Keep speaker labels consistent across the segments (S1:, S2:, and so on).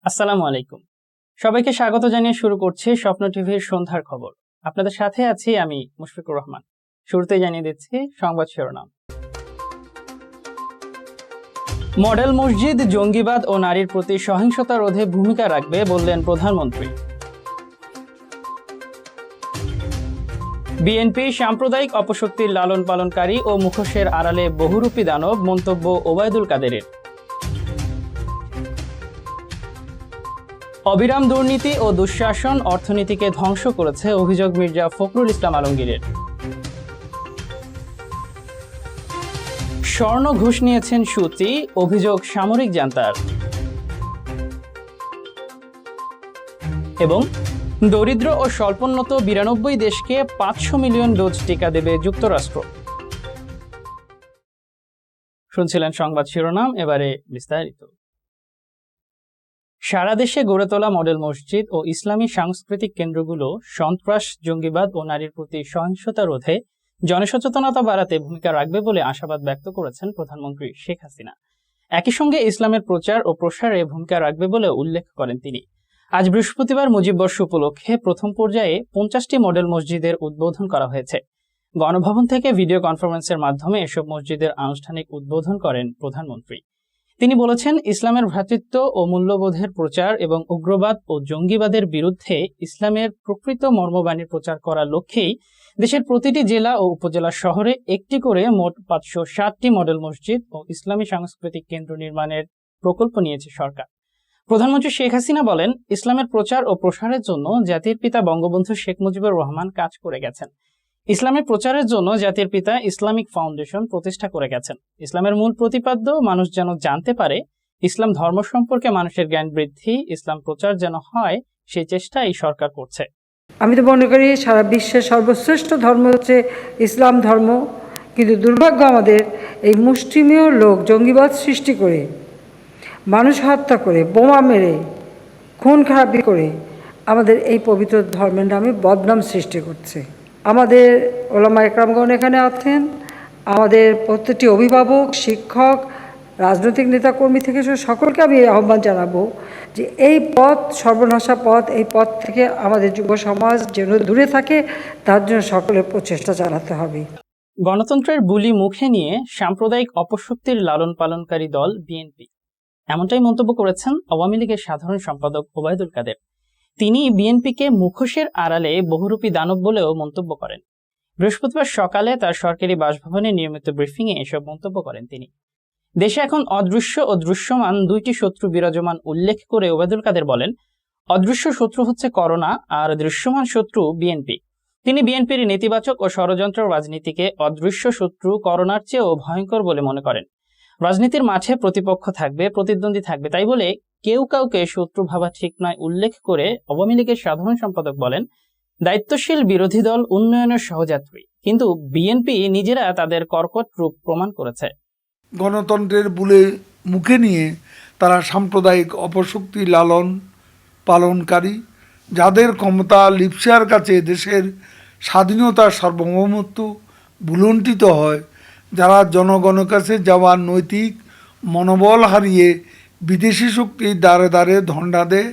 S1: আসসালামু আলাইকুম। সবাইকে স্বাগত জানিয়ে শুরু করছি স্বপ্ন টিভির সন্ধ্যার খবর। আপনাদের সাথে আছি আমি মুশফিকুর রহমান। শুরুতেই জানিয়ে দিচ্ছি সংবাদ শিরোনাম। মডেল মসজিদ জঙ্গিবাদ ও নারীর প্রতি সহিংসতা রোধে ভূমিকা রাখবে বললেন প্রধানমন্ত্রী। বিএনপি সাম্প্রদায়িক অপশক্তির লালন পালনকারী ও মুখোশের আড়ালে বহুরূপী দানব, মন্তব্য ওবায়দুল কাদেরের। অবিরাম দুর্নীতি ও দুঃশাসন অর্থনীতিকে ধ্বংস করেছে, অভিযোগ মির্জা ফখরুল ইসলাম আলমগীরের। স্বর্ণ ঘুষ নিয়েছেন সু চি, অভিযোগ সামরিক জান্তার। এবং দরিদ্র ও স্বল্পোন্নত 92 দেশকে 500 মিলিয়ন ডোজ টিকা দেবে যুক্তরাষ্ট্র। শুনছিলেন সংবাদ শিরোনাম, এবারে বিস্তারিত। সারা দেশে গড়ে তোলা মডেল মসজিদ ও ইসলামী সাংস্কৃতিক কেন্দ্রগুলো সন্ত্রাস, জঙ্গিবাদ ও নারীর প্রতি সহিংসতা রোধে জনসচেতনতা বাড়াতে ভূমিকা রাখবে বলে আশাবাদ ব্যক্ত করেছেন প্রধানমন্ত্রী শেখ হাসিনা। একই সঙ্গে ইসলামের প্রচার ও প্রসারে ভূমিকা রাখবে বলে উল্লেখ করেন তিনি। আজ বৃহস্পতিবার মুজিববর্ষ উপলক্ষে প্রথম পর্যায়ে 50টি মডেল মসজিদের উদ্বোধন করা হয়েছে। গণভবন থেকে ভিডিও কনফারেন্সের মাধ্যমে এসব মসজিদের আনুষ্ঠানিক উদ্বোধন করেন প্রধানমন্ত্রী। তিনি বলেছেন, ইসলামের ভ্রাতৃত্ব ও মূল্যবোধের প্রচার এবং উগ্রবাদ ও জঙ্গিবাদের বিরুদ্ধে ইসলামের প্রকৃত মর্মবাণীর প্রচার করার লক্ষ্যেই দেশের প্রতিটি জেলা ও উপজেলা শহরে একটি করে মোট 560টি মডেল মসজিদ ও ইসলামী সাংস্কৃতিক কেন্দ্র নির্মাণের প্রকল্প নিয়েছে সরকার। প্রধানমন্ত্রী শেখ হাসিনা বলেন, ইসলামের প্রচার ও প্রসারের জন্য জাতির পিতা বঙ্গবন্ধু শেখ মুজিবুর রহমান কাজ করে গেছেন। ইসলামের প্রচারের জন্য জাতির পিতা ইসলামিক ফাউন্ডেশন প্রতিষ্ঠা করে গেছেন। ইসলামের মূল প্রতিপাদ্য মানুষ যেন জানতে পারে, ইসলাম ধর্ম সম্পর্কে মানুষের জ্ঞান বৃদ্ধি, ইসলাম প্রচার যেন হয়, সেই চেষ্টা এই সরকার করছে।
S2: আমি তো মনে করি সারা বিশ্বের সর্বশ্রেষ্ঠ ধর্ম হচ্ছে ইসলাম ধর্ম, কিন্তু দুর্ভাগ্য আমাদের এই মুষ্টিমেয় লোক জঙ্গিবাদ সৃষ্টি করে, মানুষ হত্যা করে, বোমা মেরে, খুন খারাপি করে আমাদের এই পবিত্র ধর্মের নামে বদনাম সৃষ্টি করছে। আমাদের ওলামা একরামগণ এখানে আছেন, আমাদের প্রত্যেকটি অভিভাবক, শিক্ষক, রাজনৈতিক নেতাকর্মী থেকে সকলকে আমি আহ্বান জানাবো যে এই পথ সর্বনাশা পথ, এই পথ থেকে আমাদের যুব সমাজ যেন দূরে থাকে, তার জন্য সকলের প্রচেষ্টা চালাতে হবে।
S1: গণতন্ত্রের বুলি মুখে নিয়ে সাম্প্রদায়িক অপশক্তির লালন পালনকারী দল বিএনপি, এমনটাই মন্তব্য করেছেন আওয়ামী লীগের সাধারণ সম্পাদক ওবায়দুল কাদের। তিনি বিএনপিকে মুখোশের আড়ালে বহুরূপী দানব বলেও মন্তব্য করেন। বৃহস্পতিবার সকালে তার সরকারি বাসভবনে নিয়মিত ব্রিফিংয়ে এসব মন্তব্য করেন তিনি। দেশে এখন অদৃশ্য ও দৃশ্যমান দুইটি শত্রু বিরাজমান উল্লেখ করে ওবায়দুল কাদের বলেন, অদৃশ্য শত্রু হচ্ছে করোনা আর দৃশ্যমান শত্রু বিএনপি। তিনি বিএনপির নেতিবাচক ও ষড়যন্ত্র রাজনীতিকে অদৃশ্য শত্রু করোনার চেয়েও ভয়ঙ্কর বলে মনে করেন। রাজনীতির মাঠে প্রতিপক্ষ থাকবে, প্রতিদ্বন্দ্বী থাকবে, তাই বলে কেউ কাউকে শত্রু ভাবা ঠিক নয় উল্লেখ করে আওয়ামী লীগের সাধারণ সম্পাদক বলেন, দায়িত্বশীল বিরোধী দল উন্নয়নের সহযাত্রী, কিন্তু বিএনপি নিজেরা তাদের কর্কট রূপ প্রমাণ করেছে।
S3: গণতন্ত্রের বুলে মুখে নিয়ে তারা সাম্প্রদায়িক অপশক্তি লালন পালনকারী, যাদের ক্ষমতা লিপসার কাছে দেশের স্বাধীনতার সার্বভৌমত্ব ভুলুণ্ঠিত হয়, যারা জনগণের কাছে যাওয়ার নৈতিক মনোবল হারিয়ে বিদেশি শক্তির দ্বারে দ্বারে ধন্ডা দেয়,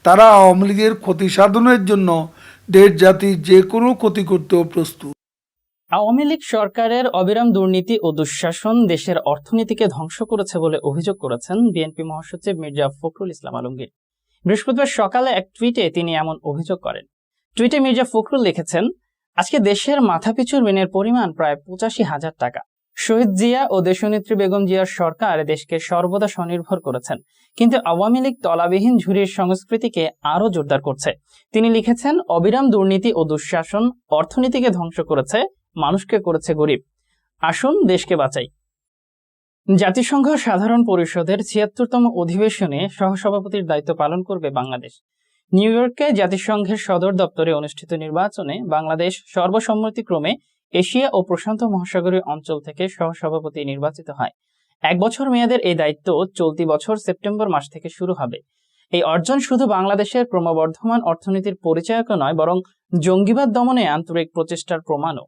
S3: তারা আওয়ামী লীগের ক্ষতি সাধনের জন্য দেশ জাতির যে কোনো ক্ষতি করতেও প্রস্তুত।
S1: আওয়ামী লীগ সরকারের অবিরাম দুর্নীতি ও দুঃশাসন দেশের অর্থনীতিকে ধ্বংস করেছে বলে অভিযোগ করেছেন বিএনপি মহাসচিব মির্জা ফখরুল ইসলাম আলমগীর। বৃহস্পতিবার সকালে এক টুইটে তিনি এমন অভিযোগ করেন। টুইটে মির্জা ফখরুল লিখেছেন, আজকে দেশের মাথাপিছু ঋণের পরিমাণ প্রায় 85,000 টাকা। শহীদ জিয়া ও দেশনেত্রী বেগম জিয়ার সরকার দেশকে সর্বদা স্বনির্ভর করেছেন, কিন্তু আওয়ামী লীগ তলাবিহীন ঝুড়ির সংস্কৃতিকে আরো জোরদার করছে। তিনি লিখেছেন, অবিরাম দুর্নীতি ও দুঃশাসন অর্থনীতিকে ধ্বংস করেছে, মানুষকে করেছে গরিব। আসুন দেশকে বাঁচাই। জাতিসংঘ সাধারণ পরিষদের 76তম অধিবেশনে সহসভাপতির দায়িত্ব পালন করবে বাংলাদেশ। নিউ ইয়র্কে জাতিসংঘের সদর দপ্তরে অনুষ্ঠিত নির্বাচনে বাংলাদেশ সর্বসম্মতিক্রমে এশিয়া ও প্রশান্ত মহাসাগরীয় অঞ্চল থেকে সহসভাপতি নির্বাচিত হয়। 1 বছর মেয়াদের এই দায়িত্ব চলতি বছর সেপ্টেম্বর মাস থেকে শুরু হবে। এই অর্জন শুধু বাংলাদেশের ক্রমবর্ধমান অর্থনীতির পরিচায়ক নয়, বরং জঙ্গিবাদ দমনে আন্তরিক প্রচেষ্টার প্রমাণও।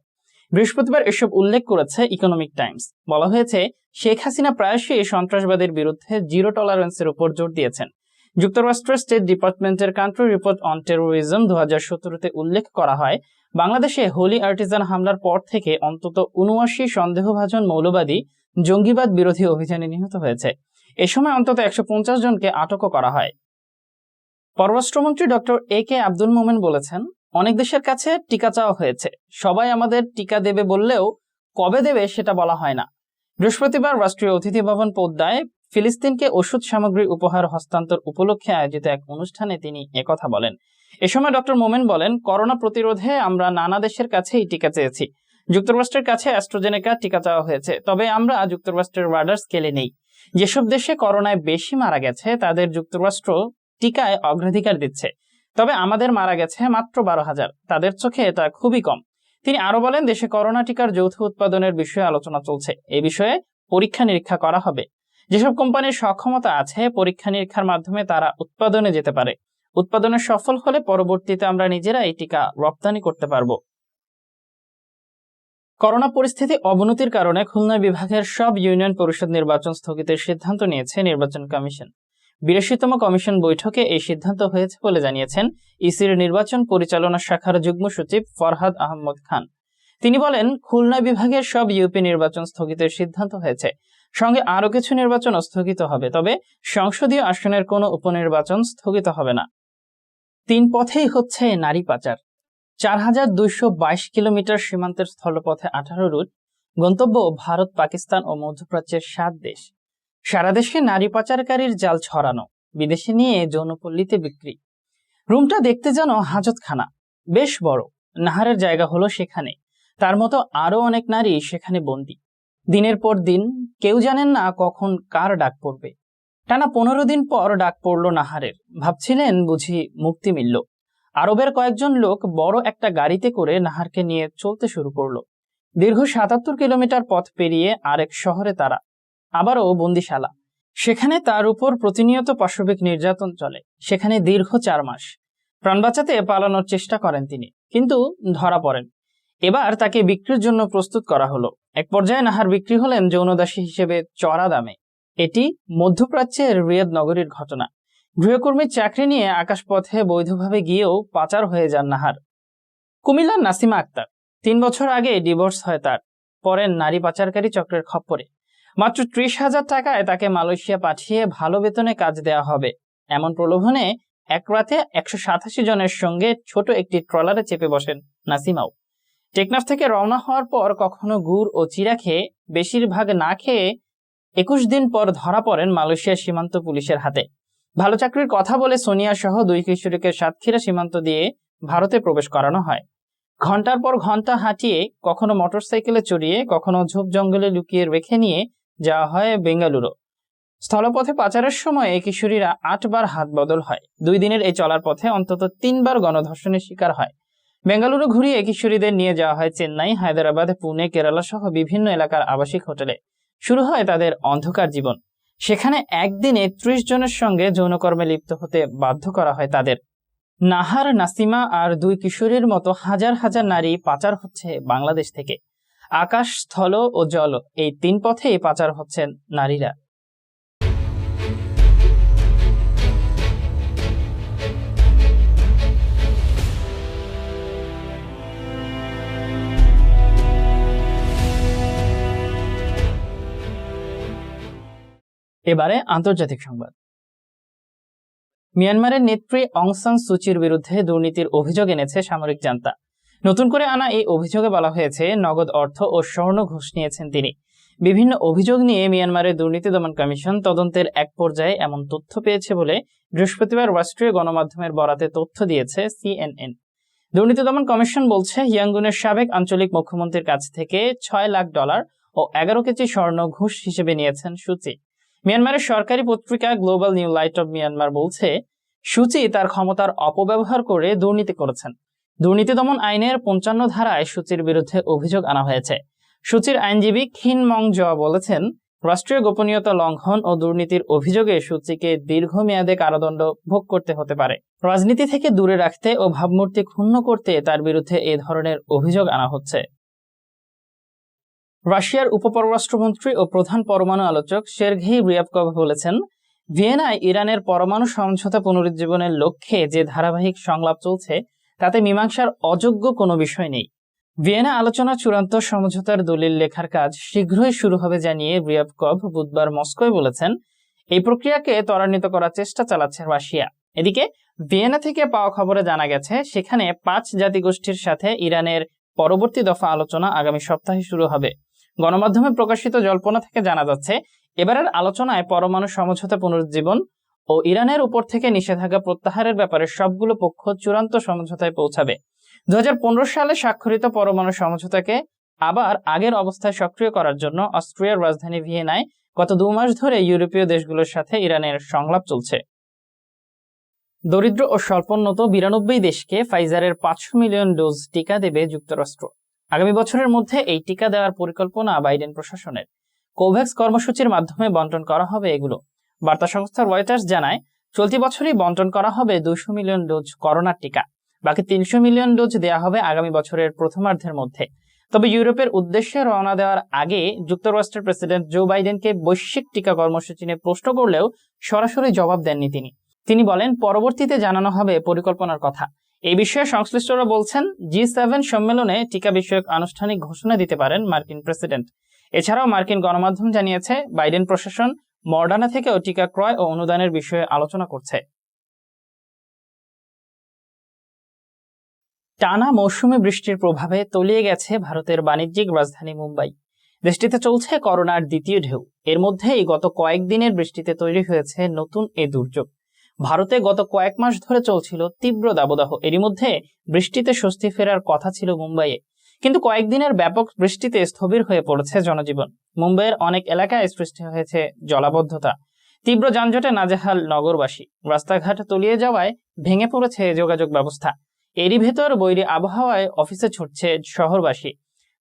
S1: বৃহস্পতিবার এসব উল্লেখ করেছে ইকোনমিক টাইমস। বলা হয়েছে, শেখ হাসিনা প্রায়শই সন্ত্রাসবাদের বিরুদ্ধে জিরো টলারেন্সের উপর জোর দিয়েছেন। যুক্তরাষ্ট্রের স্টেট ডিপার্টমেন্টের কান্ট্রি রিপোর্ট অন টেরোরিজম 2017-তে উল্লেখ করা হয়, বাংলাদেশে হোলি আর্টিজান হামলার পর থেকে অন্তত 79 সন্দেহভাজন মৌলবাদী জঙ্গিবাদ বিরোধী অভিযানে নিহত হয়েছে। এ সময় অন্তত 150 জনকে আটকও করা হয়। পররাষ্ট্রমন্ত্রী ডক্টর A.K. আব্দুল মোমেন বলেছেন, অনেক দেশের কাছে টিকা চাওয়া হয়েছে, সবাই আমাদের টিকা দেবে বললেও কবে দেবে সেটা বলা হয় না। বৃহস্পতিবার রাষ্ট্রীয় অতিথি ভবন পদ্মায় ফিলিস্তিনকে ওষুধ সামগ্রী উপহার হস্তান্তর উপলক্ষে আয়োজিত এক অনুষ্ঠানে তিনি একথা বলেন। এ সময় ডক্টর মোমেন বলেন, করোনা প্রতিরোধে আমরা নানা দেশের কাছেই টিকা চেয়েছি। যুক্তরাষ্ট্রের কাছে অ্যাস্ট্রাজেনেকা টিকা চাওয়া হয়েছে, তবে আমরা যুক্তরাষ্ট্রের রাডার স্কেলে নেই। যেসব দেশে করোনায় বেশি মারা গেছে তাদের যুক্তরাষ্ট্র টিকায় অগ্রাধিকার দিচ্ছে, তবে আমাদের মারা গেছে মাত্র 12,000, তাদের চোখে এটা খুবই কম। তিনি আরো বলেন, দেশে করোনা টিকার যৌথ উৎপাদনের বিষয়ে আলোচনা চলছে, এই বিষয়ে পরীক্ষা নিরীক্ষা করা হবে। যেসব কোম্পানির সক্ষমতা আছে পরীক্ষা নিরীক্ষার মাধ্যমে তারা উৎপাদনে যেতে পারে, উৎপাদনে সফল হলে পরবর্তীতে আমরা নিজেরা এই টিকা রপ্তানি করতে পারব। করোনা পরিস্থিতি অবনতির কারণে খুলনা বিভাগের সব ইউনিয়ন পরিষদ নির্বাচন স্থগিতের সিদ্ধান্ত নিয়েছে নির্বাচন কমিশন। 82তম কমিশন বৈঠকে এই সিদ্ধান্ত হয়েছে বলে জানিয়েছেন ইসির নির্বাচন পরিচালনা শাখার যুগ্ম সচিব ফরহাদ আহমদ খান। তিনি বলেন, খুলনা বিভাগের সব ইউপি নির্বাচন স্থগিতের সিদ্ধান্ত হয়েছে, সঙ্গে আরো কিছু নির্বাচন স্থগিত হবে, তবে সংসদীয় আসনের কোনো উপনির্বাচন স্থগিত হবে না। 3 পথেই হচ্ছে নারী পাচার। 4222 কিলোমিটার সীমান্তের স্থলপথে 18 রুট, গন্তব্য ভারত, পাকিস্তান ও মধ্যপ্রাচ্যের 7 দেশ। সারা দেশে নারী পাচারকারীর জাল ছড়ানো, বিদেশে নিয়ে যৌনপল্লীতে বিক্রি। রুমটা দেখতে যেন হাজতখানা, বেশ বড়, নাহারের জায়গা হলো সেখানে। তার মতো আরো অনেক নারী সেখানে বন্দী। দিনের পর দিন কেউ জানেন না কখন কার ডাক পড়বে। টানা 15 দিন পর ডাক পড়লো নাহারের, ভাবছিলেন বুঝি মুক্তি মিলল। আরবের কয়েকজন লোক বড় একটা গাড়িতে করে নাহারকে নিয়ে চলতে শুরু করলো। দীর্ঘ 77 কিলোমিটার পথ পেরিয়ে আরেক শহরে তারা, আবারও বন্দিশালা। সেখানে তার উপর প্রতিনিয়ত পাশবিক নির্যাতন চলে। সেখানে দীর্ঘ 4 মাস প্রাণ বাঁচাতে পালানোর চেষ্টা করেন তিনি, কিন্তু ধরা পড়েন। এবার তাকে বিক্রির জন্য প্রস্তুত করা হলো। এক পর্যায়ে নাহার বিক্রি হলেন যৌনদাসী হিসেবে চড়া দামে। এটি মধ্যপ্রাচ্যের রিয়াদ নগরীর ঘটনা। গৃহকর্মীর চাকরি নিয়ে আকাশপথে বৈধভাবে গিয়েও পাচার হয়ে যান নাহার। কুমিল্লার নাসিমা আক্তার, 3 বছর আগে ডিভোর্স হয় তার, পরের নারী পাচারকারী চক্রের খপ্পরে। মাত্র 30,000 টাকায় তাকে মালয়েশিয়া পাঠিয়ে ভালো বেতনে কাজ দেয়া হবে, এমন প্রলোভনে এক রাতে 187 জনের সঙ্গে ছোট একটি ট্রলারে চেপে বসেন নাসিমাও। টেকনাফ থেকে রওনা হওয়ার পর কখনো গুড় ও চিরা খেয়ে, বেশিরভাগ না খেয়ে 21 দিন পর ধরা পড়েন মালয়েশিয়ার সীমান্ত পুলিশের হাতে। ভালো চাকরির কথা বলে সোনিয়া সহ 2 কিশোরীকে সাতক্ষীরা সীমান্ত দিয়ে ভারতে প্রবেশ করানো হয়। ঘন্টার পর ঘন্টা হাঁটিয়ে, কখনো মোটরসাইকেলে চড়িয়ে, কখনো ঝোপ জঙ্গলে লুকিয়ে রেখে নিয়ে যাওয়া হয় বেঙ্গালুরু। স্থলপথে পাচারের সময় এই কিশোরীরা 8 বার হাত বদল হয়। 2 দিনের এই চলার পথে অন্তত 3 বার গণধর্ষণের শিকার হয়। বেঙ্গালুরু ঘুরিয়ে কিশোরীদের নিয়ে যাওয়া হয় চেন্নাই, হায়দ্রাবাদ, পুনে, কেরালা সহ বিভিন্ন এলাকার আবাসিক হোটেলে। শুরু হয় তাদের অন্ধকার জীবন। সেখানে একদিনে 30 জনের সঙ্গে যৌনকর্মে লিপ্ত হতে বাধ্য করা হয় তাদের। নাহার, নাসিমা আর 2 কিশোরীর মতো হাজার হাজার নারী পাচার হচ্ছে বাংলাদেশ থেকে। আকাশ, স্থল ও জল, এই 3 পথেই পাচার হচ্ছেন নারীরা। এবারে আন্তর্জাতিক সংবাদ। মিয়ানমারের নেত্রী অং সান সুচির বিরুদ্ধে দুর্নীতির অভিযোগ এনেছে সামরিক জান্তা। নতুন করে আনা এই অভিযোগে বলা হয়েছে, নগদ অর্থ ও স্বর্ণ ঘুষ নিয়েছেন তিনি। বিভিন্ন অভিযোগ নিয়ে মিয়ানমারের দুর্নীতি দমন কমিশন তদন্তের এক পর্যায়ে এমন তথ্য পেয়েছে বলে বৃহস্পতিবার রাষ্ট্রীয় গণমাধ্যমের বরাতে তথ্য দিয়েছে CNN। দুর্নীতি দমন কমিশন বলছে, ইয়াঙ্গুনের সাবেক আঞ্চলিক মুখ্যমন্ত্রীর কাছ থেকে $6 লাখ ও 11 কেজি স্বর্ণ ঘুষ হিসেবে নিয়েছেন সুচি। মিয়ানমারের সরকারি পত্রিকা global new light of Myanmar বলছে, সুচি তার ক্ষমতার অপব্যবহার করে দুর্নীতি করেছেন। দুর্নীতি দমন আইনের 55 ধারায় সুচির বিরুদ্ধে অভিযোগ আনা হয়েছে। সুচির আইনজীবী খিন মং জ বলেছেন, রাষ্ট্রীয় গোপনীয়তা লঙ্ঘন ও দুর্নীতির অভিযোগে সুচিকে দীর্ঘমেয়াদে কারাদণ্ড ভোগ করতে হতে পারে। রাজনীতি থেকে দূরে রাখতে ও ভাবমূর্তি ক্ষুণ্ণ করতে তার বিরুদ্ধে এ ধরনের অভিযোগ আনা হচ্ছে। রাশিয়ার উপপররাষ্ট্রমন্ত্রী ও প্রধান পরমাণু আলোচক সের্গেই রিয়াবকভ বলেছেন, ভিয়েনায় ইরানের পরমাণু সমঝোতা পুনরুজ্জীবনের লক্ষ্যে যে ধারাবাহিক সংলাপ চলছে তাতে মীমাংসার অযোগ্য কোনো বিষয় নেই। ভিয়েনা আলোচনা চূড়ান্ত সমঝোতার দলিল লেখার কাজ শীঘ্রই শুরু হবে জানিয়ে রিয়াবকভ বুধবার মস্কোয় বলেছেন, এই প্রক্রিয়াকে ত্বরান্বিত করার চেষ্টা চালাচ্ছে রাশিয়া। এদিকে ভিয়েনা থেকে পাওয়া খবরে জানা গেছে, সেখানে 5 জাতিগোষ্ঠীর সাথে ইরানের পরবর্তী দফা আলোচনা আগামী সপ্তাহে শুরু হবে। গণমাধ্যমে প্রকাশিত জল্পনা থেকে জানা যাচ্ছে, এবারের আলোচনায় পরমাণু সমঝোতা পুনরুজ্জীবন ও ইরানের উপর থেকে নিষেধাজ্ঞা প্রত্যাহারের ব্যাপারে সবগুলো পক্ষ চূড়ান্ত সমঝোতায় পৌঁছাবে। 2015 সালে স্বাক্ষরিত পরমাণু সমঝোতাকে আবার আগের অবস্থায় সক্রিয় করার জন্য অস্ট্রিয়ার রাজধানী ভিয়েনায় গত 2 মাস ধরে ইউরোপীয় দেশগুলোর সাথে ইরানের সংলাপ চলছে। দরিদ্র ও স্বল্পোন্নত 92 দেশকে ফাইজারের 500 মিলিয়ন ডোজ টিকা দেবে যুক্তরাষ্ট্র। আগামী বছরের মধ্যে এই টিকা দেওয়ার পরিকল্পনা বাইডেন প্রশাসনের। কোভ্যাক্স কর্মসূচির মাধ্যমে বন্টন করা হবে এগুলো। বার্তা সংস্থা রয়টার্স জানায়, চলতি বছরই বন্টন করা হবে 200 মিলিয়ন ডোজ করোনার টিকা। বাকি 300 মিলিয়ন ডোজ দেওয়া হবে আগামী বছরের প্রথমার্ধের মধ্যে। তবে ইউরোপের উদ্দেশ্যে রওনা দেওয়ার আগে যুক্তরাষ্ট্রের প্রেসিডেন্ট জো বাইডেনকে বৈশ্বিক টিকা কর্মসূচি নিয়ে প্রশ্ন করলেও সরাসরি জবাব দেননি তিনি বলেন, পরবর্তীতে জানানো হবে পরিকল্পনার কথা। এই বিষয়ে সংশ্লিষ্টরা বলছেন, G7 সম্মেলনে টিকা বিষয়ক আনুষ্ঠানিক ঘোষণা দিতে পারেন মার্কিন প্রেসিডেন্ট। এছাড়াও মার্কিন গণমাধ্যম জানিয়েছে, বাইডেন প্রশাসন মডার্না থেকেও টিকা ক্রয় ও অনুদানের বিষয়ে আলোচনা করছে। টানা মৌসুমী বৃষ্টির প্রভাবে তলিয়ে গেছে ভারতের বাণিজ্যিক রাজধানী মুম্বাই। দেশটিতে চলছে করোনার দ্বিতীয় ঢেউ। এর মধ্যেই গত কয়েকদিনের বৃষ্টিতে তৈরি হয়েছে নতুন এ দুর্যোগ। ভারতে গত কয়েক মাস ধরে চলছিল তীব্র দাবদাহ। এরই মধ্যে বৃষ্টিতে স্বস্তি ফেরার কথা ছিল মুম্বাইয়ে, কিন্তু কয়েকদিনের ব্যাপক বৃষ্টিতে স্থবির হয়ে পড়েছে জনজীবন। মুম্বাইয়ের অনেক এলাকায় সৃষ্টি হয়েছে জলাবদ্ধতা। তীব্র যানজটে নাজেহাল নগরবাসী। রাস্তাঘাট তলিয়ে যাওয়ায় ভেঙে পড়েছে যোগাযোগ ব্যবস্থা। এরই ভেতর বৈরী আবহাওয়ায় অফিসে ছুটছে শহরবাসী।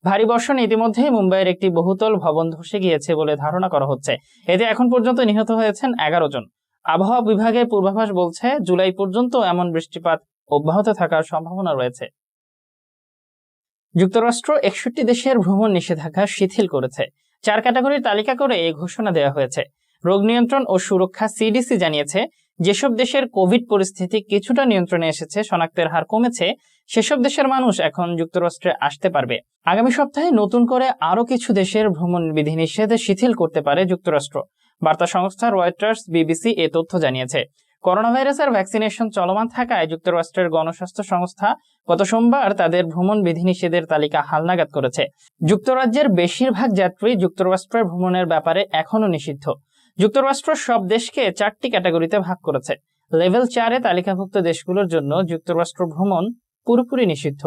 S1: ভারী বর্ষণে ইতিমধ্যেই মুম্বাইয়ের একটি বহুতল ভবন ধসে গিয়েছে বলে ধারণা করা হচ্ছে। এতে এখন পর্যন্ত নিহত হয়েছেন 11 জন। আবহাওয়া বিভাগের পূর্বাভাস বলছে, জুলাই পর্যন্ত এমন বৃষ্টিপাত অব্যাহত থাকার সম্ভাবনা রয়েছে। যুক্তরাষ্ট্র 61 দেশের ভ্রমণ নিষেধাজ্ঞা শিথিল করেছে। 4 ক্যাটাগরির তালিকা করে এই ঘোষণা দেওয়া হয়েছে। রোগ নিয়ন্ত্রণ ও সুরক্ষা CDC জানিয়েছে, যেসব দেশের কোভিড পরিস্থিতি কিছুটা নিয়ন্ত্রণে এসেছে, শনাক্তের হার কমেছে, সেসব দেশের মানুষ এখন যুক্তরাষ্ট্রে আসতে পারবে। আগামী সপ্তাহে নতুন করে আরো কিছু দেশের ভ্রমণ বিধিনিষেধ শিথিল করতে পারে যুক্তরাষ্ট্র। বার্তা সংস্থা রয়টার্স, BBC এ তথ্য জানিয়েছে। করোনা ভাইরাসের ভ্যাকসিনেশন চলমান থাকায় যুক্তরাষ্ট্রের গণস্বাস্থ্য সংস্থা গত সোমবার তাদের ভ্রমণ বিধিনিষেধের তালিকা হালনাগাদ করেছে। যুক্তরাজ্যের বেশিরভাগ যাত্রী যুক্তরাষ্ট্রের ভ্রমণের ব্যাপারে এখনো নিষিদ্ধ। যুক্তরাষ্ট্র সব দেশকে 4টি ক্যাটাগরিতে ভাগ করেছে। লেভেল 4-এ তালিকাভুক্ত দেশগুলোর জন্য যুক্তরাষ্ট্র ভ্রমণ পুরোপুরি নিষিদ্ধ।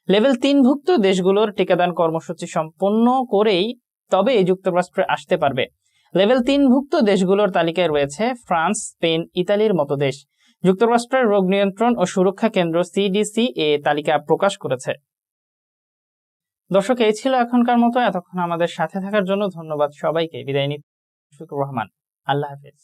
S1: লেভেল 3-ভুক্ত দেশগুলোর টিকাদান কর্মসূচি সম্পন্ন করেই তবে যুক্তরাষ্ট্রে আসতে পারবে। লেভেল 3-ভুক্ত দেশগুলোর তালিকায় রয়েছে ফ্রান্স, স্পেন, ইতালির মতো দেশ। যুক্তরাষ্ট্রের রোগ নিয়ন্ত্রণ ও সুরক্ষা কেন্দ্র CDC এ তালিকা প্রকাশ করেছে। দর্শক, এই ছিল এখনকার মতো। এতক্ষণ আমাদের সাথে থাকার জন্য ধন্যবাদ সবাইকে। বিদায় নিচ্ছি। রহমান, আল্লাহ হাফেজ।